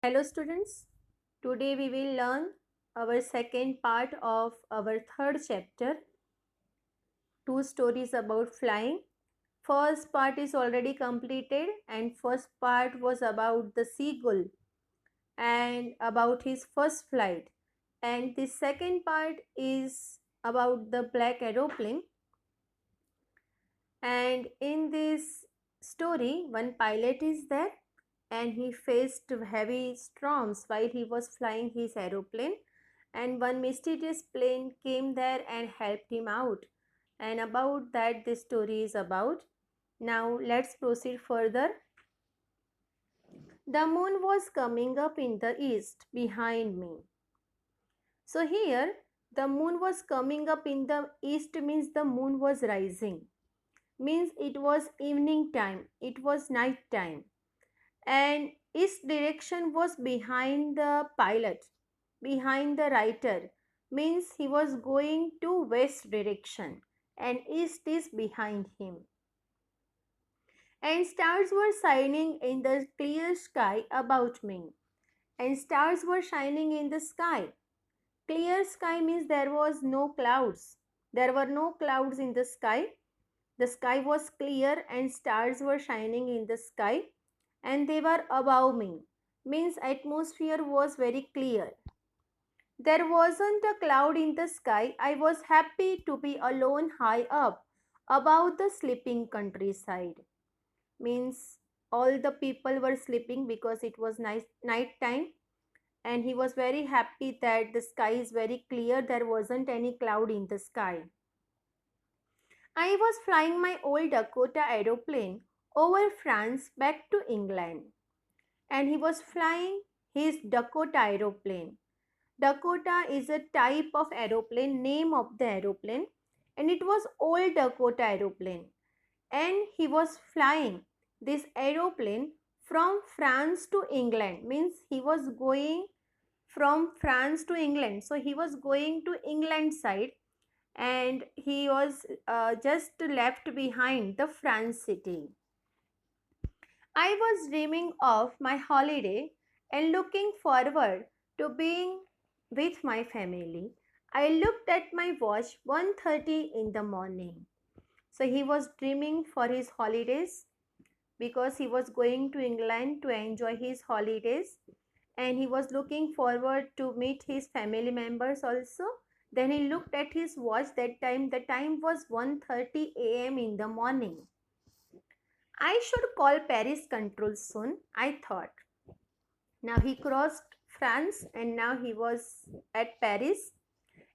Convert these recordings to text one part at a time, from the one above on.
Hello students, today we will learn our second part of our third chapter, two stories about flying. First part is already completed and first part was about the seagull and about his first flight, and the second part is about the black aeroplane. And in this story, one pilot is there and he faced heavy storms while he was flying his aeroplane, and one mysterious plane came there and helped him out, and about that this story is about. Now let's proceed further. The moon was coming up in the east behind me. So here the moon was coming up in the east means the moon was rising, means it was evening time, it was night time, and east direction was behind the pilot, behind the writer, means he was going to west direction and east is behind him. And stars were shining in the clear sky about me, and stars were shining in the sky. Clear sky means there was no clouds, there were no clouds in the sky. The sky was clear and stars were shining in the sky, and they were above me, means atmosphere was very clear. There wasn't a cloud in the sky. I was happy to be alone high up above the sleeping countryside, means all the people were sleeping because it was night time, and he was very happy that the sky is very clear, there wasn't any cloud in the sky. I was flying my old Dakota aeroplane over France back to England, and he was flying his Dakota aeroplane. Dakota is a type of aeroplane, name of the aeroplane, and it was old Dakota aeroplane. And he was flying this aeroplane from France to England, means he was going from France to England. So he was going to England side, and he was just left behind the France city. I was dreaming of my holiday and looking forward to being with my family. I looked at my watch 1:30 in the morning. So he was dreaming for his holidays because he was going to England to enjoy his holidays, and he was looking forward to meet his family members also. Then he looked at his watch, that time the time was 1:30 a.m. in the morning. I should call Paris control soon, I thought. Now he crossed France and now he was at Paris,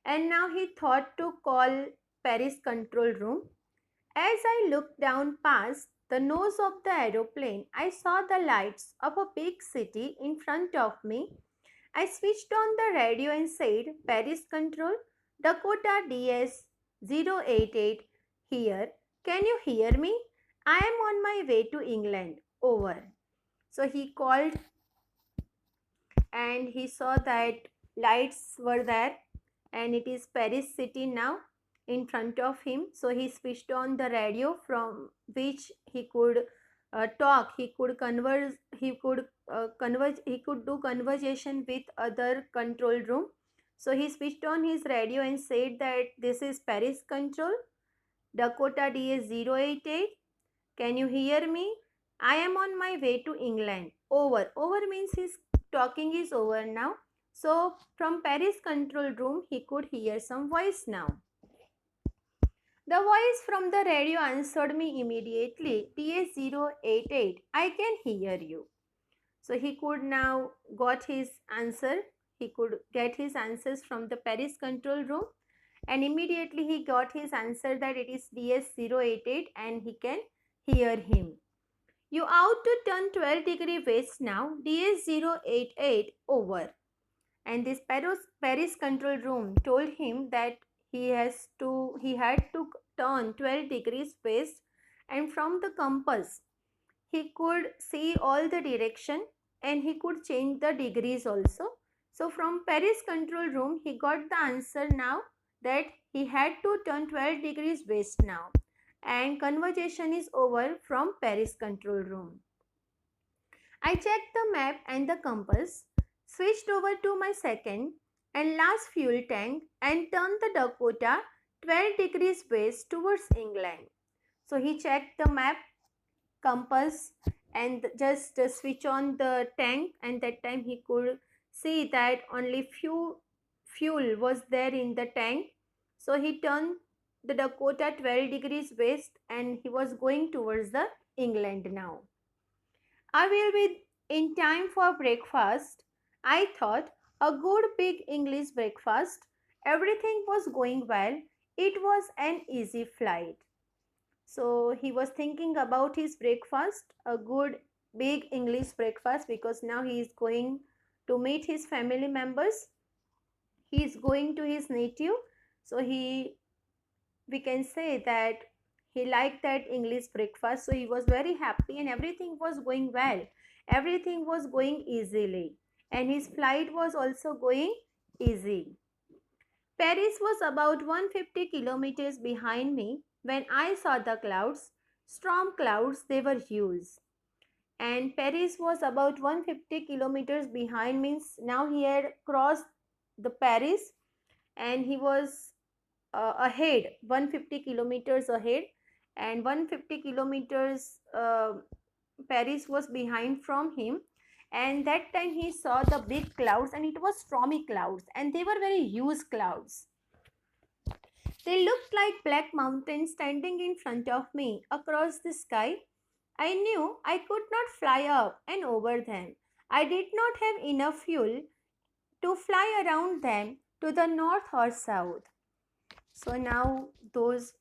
and now he thought to call Paris control room. As I looked down past the nose of the aeroplane, I saw the lights of a big city in front of me. I switched on the radio and said, Paris control, Dakota DS 088 here. Can you hear me? I am on my way to England. Over. So he called and he saw that lights were there and it is Paris city now in front of him. So he switched on the radio from which he could talk, he could converse, he could do conversation with other control room. So he switched on his radio and said that this is Paris control, Dakota DS 088. Can you hear me? I am on my way to England. Over. Over means his talking is over now. So from Paris control room he could hear some voice now. The voice from the radio answered me immediately. TS088, I can hear you. So he could now got his answer. He could get his answers from the Paris control room, and immediately he got his answer that it is DS088 and he can hear him. You out to turn 12-degree west now, DS088 over. And this Paris control room told him that he had to turn 12 degrees west, and from the compass he could see all the direction and he could change the degrees also. So from Paris control room he got the answer now that he had to turn 12 degrees west now, and conversation is over from Paris control room. I checked the map and the compass, switched over to my second and last fuel tank, and turned the Dakota 12 degrees west towards England. So he checked the map, compass, and just switch on the tank, and that time he could see that only few fuel was there in the tank. So he turned the Dakota 12 degrees west and he was going towards the England now. I will be in time for breakfast. I thought, a good big English breakfast. Everything was going well. It was an easy flight. So he was thinking about his breakfast, a good big English breakfast, because now he is going to meet his family members. He is going to his native. So we can say that he liked that English breakfast. So he was very happy and everything was going well. Everything was going easily. And his flight was also going easy. Paris was about 150 kilometers behind me when I saw the clouds. Storm clouds, they were huge. And Paris was about 150 kilometers behind, means now he had crossed the Paris and he was ahead, 150 kilometers ahead, and 150 kilometers Paris was behind from him. And that time he saw the big clouds, and it was stormy clouds, and they were very huge clouds. They looked like black mountains standing in front of me across the sky. I knew I could not fly up and over them. I did not have enough fuel to fly around them to the north or south. So now those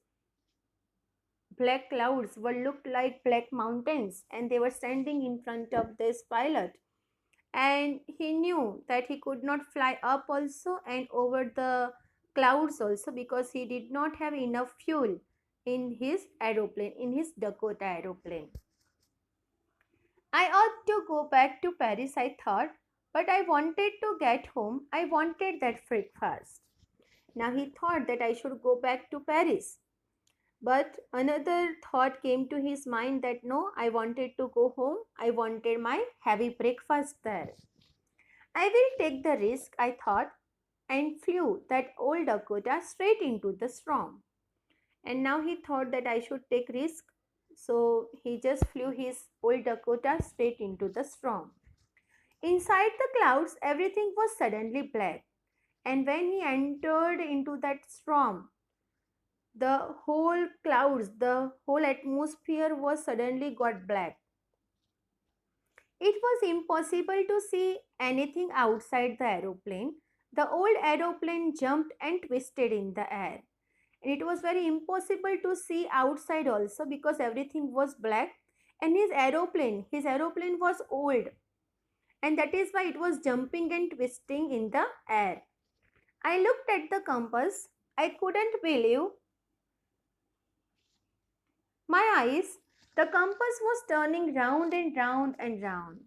black clouds were looked like black mountains and they were standing in front of this pilot. And he knew that he could not fly up also and over the clouds also, because he did not have enough fuel in his aeroplane, in his Dakota aeroplane. I ought to go back to Paris, I thought, but I wanted to get home. I wanted that breakfast. Now he thought that I should go back to Paris. But another thought came to his mind that no, I wanted to go home. I wanted my heavy breakfast there. I will take the risk, I thought, and flew that old Dakota straight into the storm. And now he thought that I should take risk. So he just flew his old Dakota straight into the storm. Inside the clouds, everything was suddenly black. And when he entered into that storm, the whole clouds, the whole atmosphere was suddenly got black. It was impossible to see anything outside the aeroplane. The old aeroplane jumped and twisted in the air. And it was very impossible to see outside also, because everything was black. And his aeroplane was old. And that is why it was jumping and twisting in the air. I looked at the compass. I couldn't believe my eyes. The compass was turning round and round and round.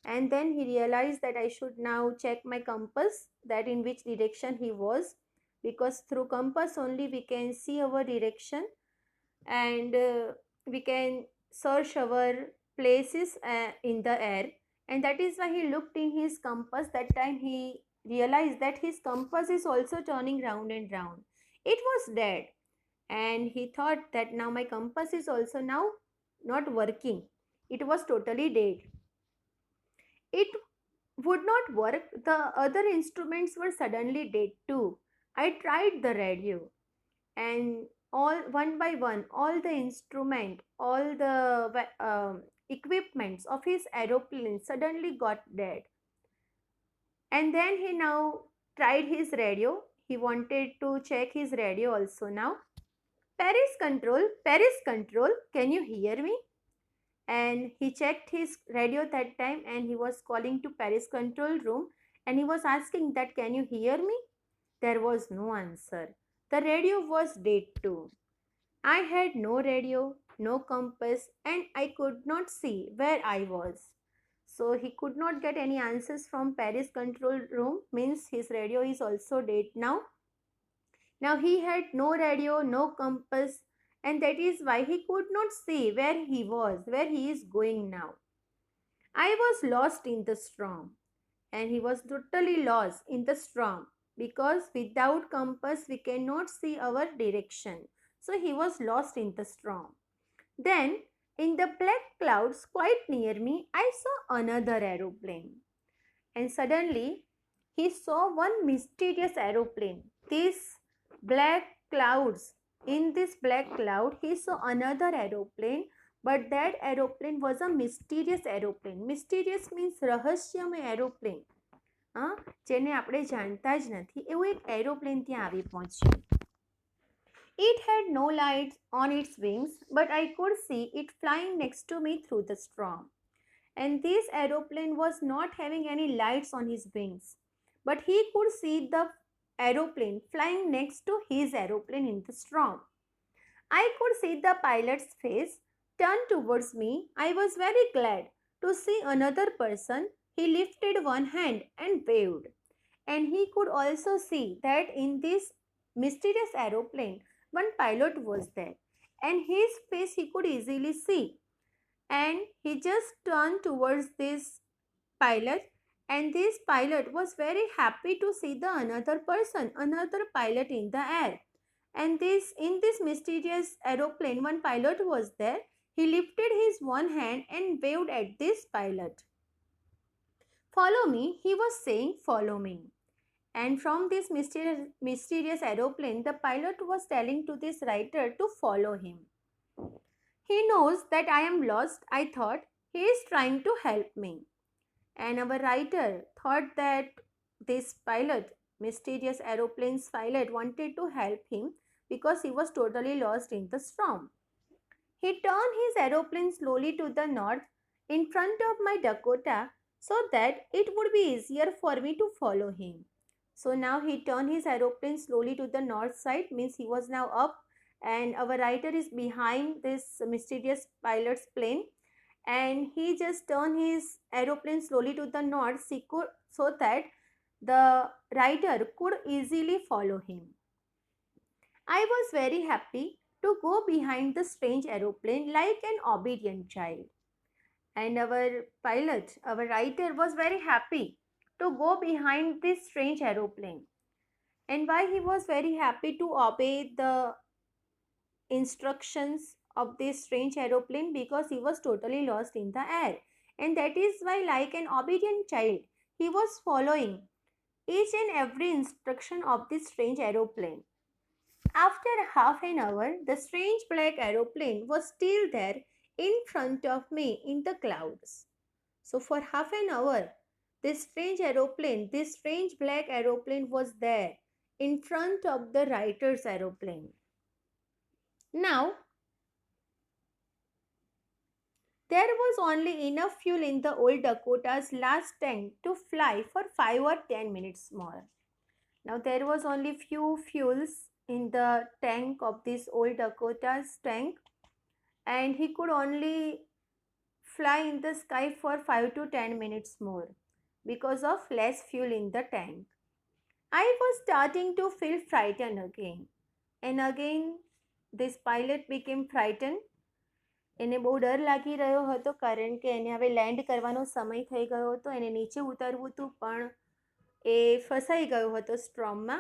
And then he realized that I should now check my compass, that in which direction he was, because through compass only we can see our direction, and we can search our places in the air. And that is why he looked in his compass. That time he realized that his compass is also turning round and round. It was dead, and he thought that now my compass is also now not working. It was totally dead. It would not work. The other instruments were suddenly dead too. I tried the radio, and all one by one, all the instrument, all the equipments of his aeroplane suddenly got dead. And then he now tried his radio. He wanted to check his radio also now. Paris Control, can you hear me? And he checked his radio that time, and he was calling to Paris Control Room, and he was asking that, can you hear me? There was no answer. The radio was dead too. I had no radio, no compass, and I could not see where I was. So he could not get any answers from Paris Control Room, means his radio is also dead now. Now he had no radio, no compass, and that is why he could not see where he was, where he is going now. I was lost in the storm, and he was totally lost in the storm because without compass we cannot see our direction. So he was lost in the storm. Then, in the black clouds quite near me, I saw another aeroplane. And suddenly, he saw one mysterious aeroplane. These black clouds, in this black cloud, he saw another aeroplane, but that aeroplane was a mysterious aeroplane. Mysterious means રહસ્યમય aeroplane. જેને આપણે જાણતા જ નથી એવું એક aeroplane ત્યાં આવી પહોંચ્યું. It had no lights on its wings, but I could see it flying next to me through the storm. And this aeroplane was not having any lights on his wings, but he could see the aeroplane flying next to his aeroplane in the storm. I could see the pilot's face turn towards me. I was very glad to see another person. He lifted one hand and waved, and he could also see that in this mysterious aeroplane one pilot was there, and his face he could easily see. And he just turned towards this pilot, and this pilot was very happy to see the another person, another pilot in the air. And in this mysterious aeroplane one pilot was there. He lifted his one hand and waved at this pilot. Follow me, he was saying, follow me. And from this mysterious aeroplane the pilot was telling to this writer to follow him. He knows that I am lost, I thought. He is trying to help me. And our writer thought that this pilot, mysterious aeroplane's pilot, wanted to help him because he was totally lost in the storm. He turned his aeroplane slowly to the north in front of my Dakota so that it would be easier for me to follow him. So now he turned his aeroplane slowly to the north side, means he was now up, and our writer is behind this mysterious pilot's plane, and he just turned his aeroplane slowly to the north so that the writer could easily follow him. I was very happy to go behind the strange aeroplane like an obedient child. And our pilot, our writer, was very happy to go behind this strange aeroplane. And why he was very happy to obey the instructions of this strange aeroplane? Because he was totally lost in the air, and that is why, like an obedient child, he was following each and every instruction of this strange aeroplane. After half an hour, the strange black aeroplane was still there in front of me in the clouds. So for half an hour, this strange aeroplane, this strange black aeroplane was there in front of the writer's aeroplane. Now, there was only enough fuel in the old Dakota's last tank to fly for 5 or 10 minutes more. Now, there was only few fuels in the tank of this old Dakota's tank, and he could only fly in the sky for 5 to 10 minutes more because of less fuel in the tank. I was starting to feel frightened again, and again this pilot became frightened. એને બહુ ડર લાગી રહ્યો હતો કારણ કે એને હવે લેન્ડ કરવાનો સમય થઈ ગયો હતો, એને નીચે ઉતરવું હતું પણ એ ફસાઈ ગયો હતો સ્ટ્રોમમાં,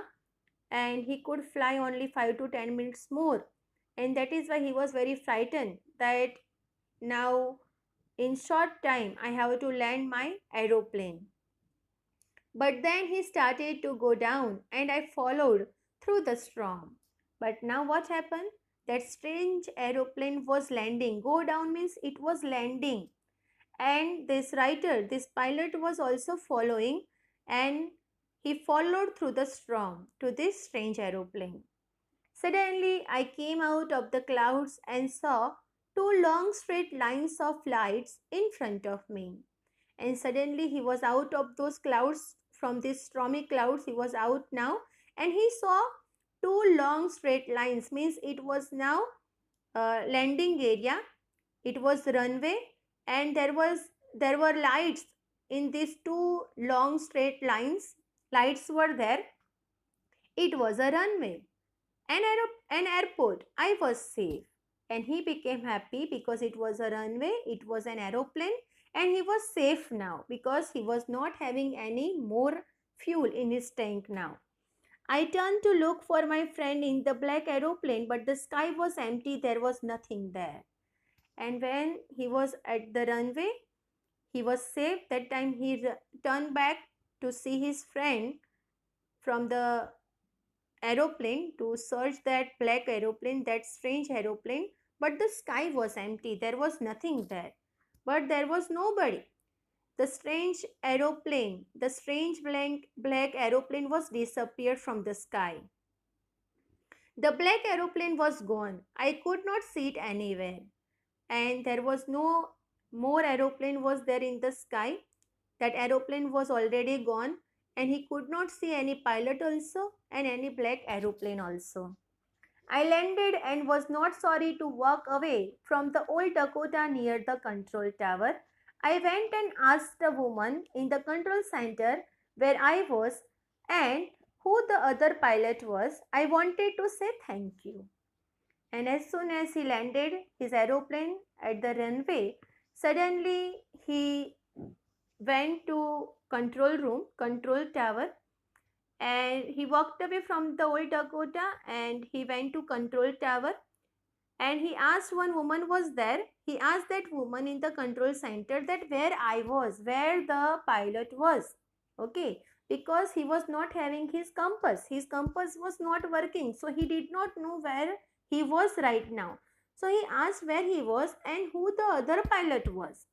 and he could fly only 5 to 10 minutes more, and that is why he was very frightened that now in short time I have to land my aeroplane. But then he started to go down, and I followed through the storm. But now what happened? That strange aeroplane was landing. Go down means it was landing, and this writer, this pilot, was also following, and he followed through the storm to this strange aeroplane. Suddenly I came out of the clouds and saw 2 long straight lines of lights in front of me. And suddenly he was out of those clouds, from these stormy clouds he was out now, and he saw 2 long straight lines, means it was now landing area, it was runway, and there were lights in these 2 long straight lines. Lights were there. It was a runway, an airport. I was safe, and he became happy because it was a runway, it was an aeroplane, and he was safe now because he was not having any more fuel in his tank now. I turned to look for my friend in the black aeroplane, but the sky was empty, there was nothing there. And when he was at the runway, he was safe. That time he turned back to see his friend from the aeroplane to search that black aeroplane, that strange aeroplane, but the sky was empty. There was nothing there. But there was nobody. The strange aeroplane, the strange black aeroplane was disappeared from the sky. The black aeroplane was gone. I could not see it anywhere. And there was no more aeroplane was there in the sky. That aeroplane was already gone, and he could not see any pilot also and any black aeroplane also. I landed and was not sorry to walk away from the old Dakota near the control tower. I went and asked the woman in the control center where I was and who the other pilot was. I wanted to say thank you. And as soon as he landed his aeroplane at the runway, suddenly he went to control room, control tower, and he walked away from the old Dakota and he went to control tower, and he asked one woman was there. He asked that woman in the control center that where I was, where the pilot was. Okay, because he was not having his compass. His compass was not working, so he did not know where he was right now. So he asked where he was and who the other pilot was,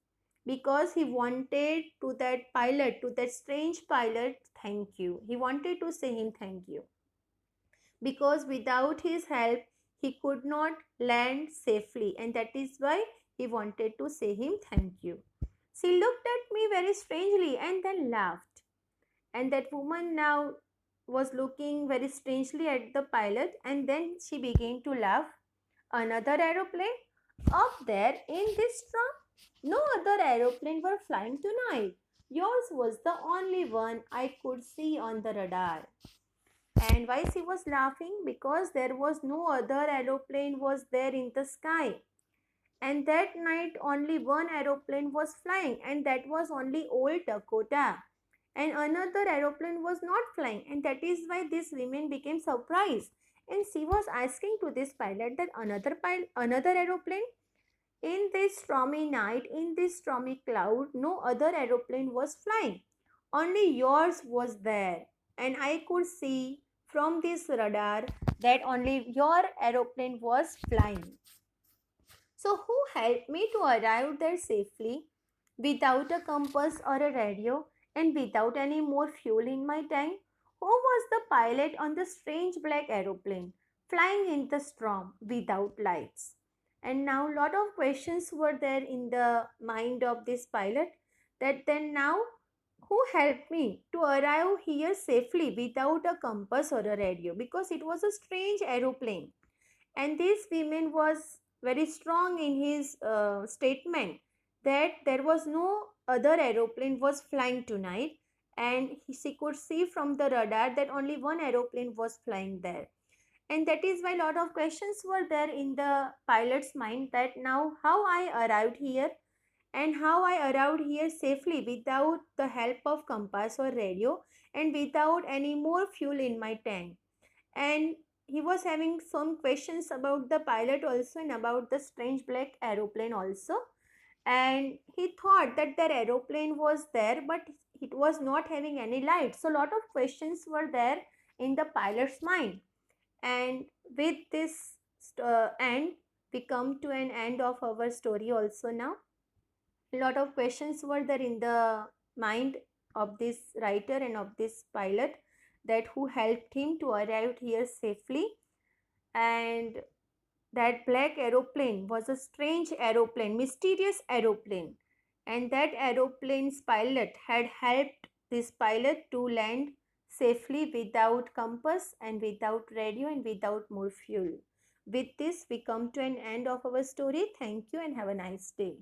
because he wanted to that pilot, to that strange pilot, thank you. He wanted to say him thank you, because without his help he could not land safely, and that is why he wanted to say him thank you. She looked at me very strangely and then laughed, and that woman now was looking very strangely at the pilot, and then she began to laugh. Another aeroplane up there in this trunk? No other aeroplane were flying tonight. Yours was the only one I could see on the radar. And why she was laughing? Because there was no other aeroplane was there in the sky. And that night only one aeroplane was flying, and that was only old Dakota. And another aeroplane was not flying, and that is why this woman became surprised. And she was asking to this pilot that another aeroplane in this stormy night, in this stormy cloud, no other aeroplane was flying. Only yours was there. And I could see from this radar that only your aeroplane was flying. So, who helped me to arrive there safely without a compass or a radio and without any more fuel in my tank? Who was the pilot on the strange black aeroplane flying in the storm without lights? And now lot of questions were there in the mind of this pilot, that then now who helped me to arrive here safely without a compass or a radio, because it was a strange aeroplane. And this woman was very strong in his statement that there was no other aeroplane was flying tonight, and she could see from the radar that only one aeroplane was flying there. And that is why a lot of questions were there in the pilot's mind, that now how I arrived here and how I arrived here safely without the help of compass or radio and without any more fuel in my tank. And he was having some questions about the pilot also and about the strange black aeroplane also. And he thought that their aeroplane was there, but it was not having any light. So a lot of questions were there in the pilot's mind. And with this end, we come to an end of our story also now. A lot of questions were there in the mind of this writer and of this pilot, that who helped him to arrive here safely. And that black aeroplane was a strange aeroplane, mysterious aeroplane, and that aeroplane's pilot had helped this pilot to land safely without compass and without radio and without more fuel. With this, we come to an end of our story. Thank you and have a nice day.